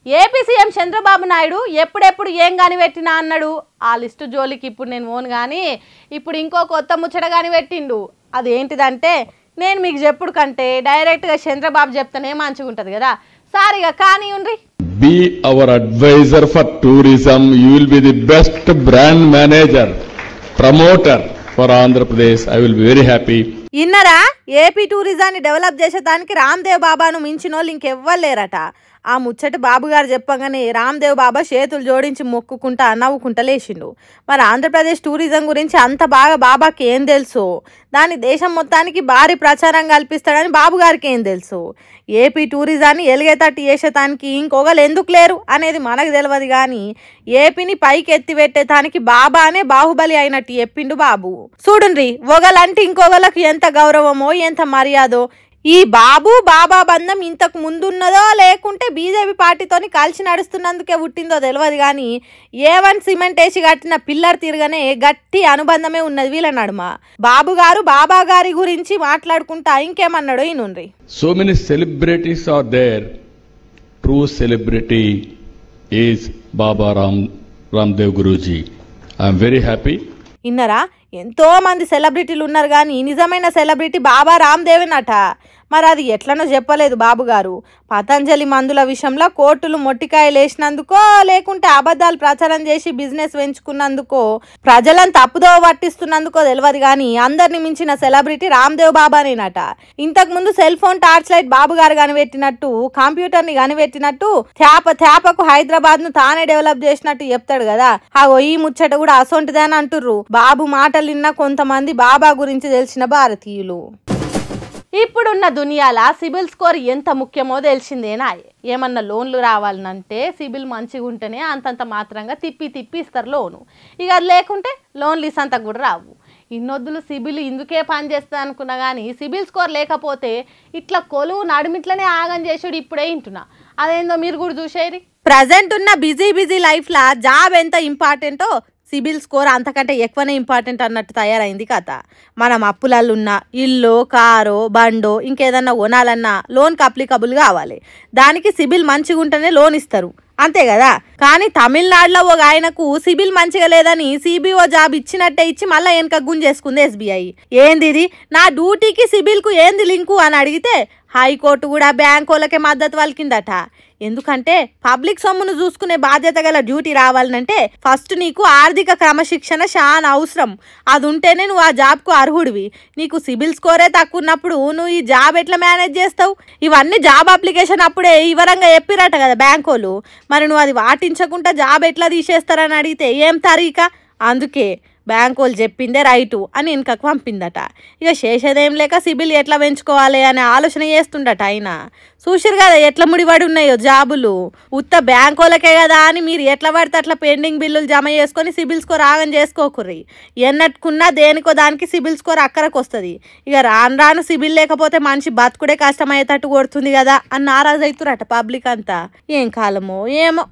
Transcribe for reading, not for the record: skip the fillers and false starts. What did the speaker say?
AP CM Chandrababu Naidu ఎప్పుడెప్పుడు ఏం గాని పెట్టినా అన్నాడు. ఆ లిస్టు జోలికి ఇప్పుడు నేను ఓన్ కానీ ఇప్పుడు ఇంకో కొత్త ముచ్చట గాని పెట్టిండు. అదేంటిదంటే నేను మీకు చెప్పుడు కంటే డైరెక్ట్గా చంద్రబాబు చెప్తానే మంచిగుంటుంది కదా. సారిగా కానీ ఉండ్రి. Be our advisor for tourism. You will be the best brand manager, promoter for Andhra Pradesh. I will be very happy. ఇన్నరా ఏపీ టూరిజాన్ని డెవలప్ చేసేదానికి రామ్దేవ్ బాబాను మించిన వాళ్ళు ఇంకెవ్వలేరట. ఆ ముచ్చట బాబు గారు చెప్పగానే రామ్దేవ్ బాబా చేతులు జోడించి మొక్కుకుంటా నవ్వుకుంటా లేచిండు. మరి ఆంధ్రప్రదేశ్ టూరిజం గురించి అంత బాగా బాబాకి ఏం తెలుసు, దాని దేశం మొత్తానికి భారీ ప్రచారం కల్పిస్తాడని బాబు గారికి ఏం తెలుసు, ఏపీ టూరిజాన్ని ఎలుగేతట్టు చేసేటానికి ఇంకొకరు ఎందుకు లేరు అనేది మనకు తెలియదు. కానీ ఏపీని పైకి ఎత్తి పెట్టేటానికి బాబానే బాహుబలి అయినట్టు చెప్పిండు బాబు. చూడుండ్రి, ఒకలంటే ఇంకొకరికి ఎంత గౌరవమో ఎంత మర్యాదో. ఈ బాబు బాబా బంధం ఇంతకు ముందున్నదో లేకుంటే బీజేపీ పార్టీతోని కలిసి నడుస్తున్నందుకే పుట్టిందో తెలియదు. కానీ A1 సిమెంట్ వేసి కట్టిన పిల్లర్ తిరగనే గట్టి అనుబంధమే ఉన్నది వీళ్ళ నడుమ. బాబు గారు బాబా గారి గురించి మాట్లాడుకుంటా ఇంకేమన్నాడో ఈనుండ్రి. So many celebrities are there. True celebrity is Baba Ramdev Guruji. I am very happy. ఇన్నరా, ఎంతో మంది సెలబ్రిటీలు ఉన్నారు కానీ నిజమైన సెలబ్రిటీ బాబా రామ్దేవేనట. మరి అది ఎట్లనో చెప్పలేదు బాబు గారు. పతంజలి మందుల విషయంలో కోర్టులు మొట్టికాయలు వేసినందుకో లేకుంటే అబద్ధాలు ప్రచారం చేసి బిజినెస్ పెంచుకున్నందుకో ప్రజలను తప్పుదో పట్టిస్తున్నందుకో తెలియదు. కానీ అందరిని మించిన సెలబ్రిటీ రామ్దేవ్ బాబానేనట. ఇంతకు ముందు సెల్ ఫోన్ టార్చ్ లైట్ బాబు గారు కనిపెట్టినట్టు, కంప్యూటర్ ని కనిపెట్టినట్టు, థాపకు హైదరాబాద్ ను తానే డెవలప్ చేసినట్టు చెప్తాడు కదా. ఈ ముచ్చట కూడా అసొంటిదే అని అంటుర్రు. బాబు మాటలు విన్న కొంతమంది బాబా గురించి తెలిసిన భారతీయులు. ఇప్పుడున్న దునియాల సిబిల్ స్కోర్ ఎంత ముఖ్యమో తెలిసిందేనా. ఏమన్నా లోన్లు రావాలనంటే సిబిల్ మంచిగా ఉంటేనే అంతంత మాత్రంగా తిప్పి ఇస్తారు లోను. ఇక అది లేకుంటే లోన్లు ఇసంత కూడా రావు. ఇన్నొద్దులు సిబిల్ ఇందుకే పని చేస్తా అనుకున్నా కానీ సిబిల్ స్కోర్ లేకపోతే ఇట్లా కొలువు నడుమిట్లనే ఆగం చేసుడు ఇప్పుడే వింటున్నా. అదేందో మీరు కూడా చూసేది. ప్రజెంట్ ఉన్న బిజీ లైఫ్లా జాబ్ ఎంత ఇంపార్టెంటో సిబిల్ స్కోర్ అంతకంటే ఎక్కువనే ఇంపార్టెంట్ అన్నట్టు తయారైంది కథ. మనం అప్పులల్లున్నా ఇల్లు, కారో, బండో ఇంకేదన్నా కొనాలన్నా లోన్కి అప్లికబుల్ కావాలి. దానికి సిబిల్ మంచిగా ఉంటేనే లోన్ ఇస్తారు, అంతే కదా. కానీ తమిళనాడులో ఒక ఆయనకు సిబిల్ మంచిగా లేదని సిబిఓ జాబ్ ఇచ్చినట్టే ఇచ్చి మళ్ళీ వెనక గుంజేసుకుంది SBI. ఏంది ఇది, నా డ్యూటీకి సిబిల్కు ఏంది లింకు అని అడిగితే హైకోర్టు కూడా బ్యాంకోలకే మద్దతు పలికిందట. ఎందుకంటే పబ్లిక్ సొమ్మును చూసుకునే బాధ్యత గల డ్యూటీ రావాలంటే ఫస్ట్ నీకు ఆర్థిక క్రమశిక్షణ చాలా అవసరం. అది ఉంటేనే నువ్వు ఆ జాబ్కు అర్హుడివి. నీకు సిబిల్ స్కోరే తక్కువ ఉన్నప్పుడు నువ్వు ఈ జాబ్ ఎట్లా మేనేజ్ చేస్తావు? ఇవన్నీ జాబ్ అప్లికేషన్ అప్పుడే వివరంగా చెప్పిరట కదా బ్యాంకోలు. మరి నువ్వు అది వాటించకుండా జాబ్ ఎట్లా తీసేస్తారని అడిగితే ఏం తరీకా? అందుకే బ్యాంకోలు చెప్పిందే రైటు అని వెనుకకు పంపిందట. ఇక చేసేదేం లేక సిబిల్ ఎట్లా పెంచుకోవాలి అనే ఆలోచన చేస్తుండట ఆయన. చూసిరు కదా ఎట్లా ముడిపడి ఉన్నాయో జాబులు. ఉత్త బ్యాంకోలకే కదా అని మీరు ఎట్లా పడితే అట్లా పెండింగ్ బిల్లులు జమ చేసుకొని సిబిల్ స్కోర్ ఆగం చేసుకోకుర్రి. ఎన్నట్టుకున్నా దేనికో దానికి సిబిల్ స్కోర్ అక్కరకు వస్తుంది. ఇక రాను సిబిల్ లేకపోతే మనిషి బతుకుడే కష్టమయ్యేటట్టు కొడుతుంది కదా అని నారాజు అవుతురట పబ్లిక్ అంతా. ఏం కాలమో ఏమో.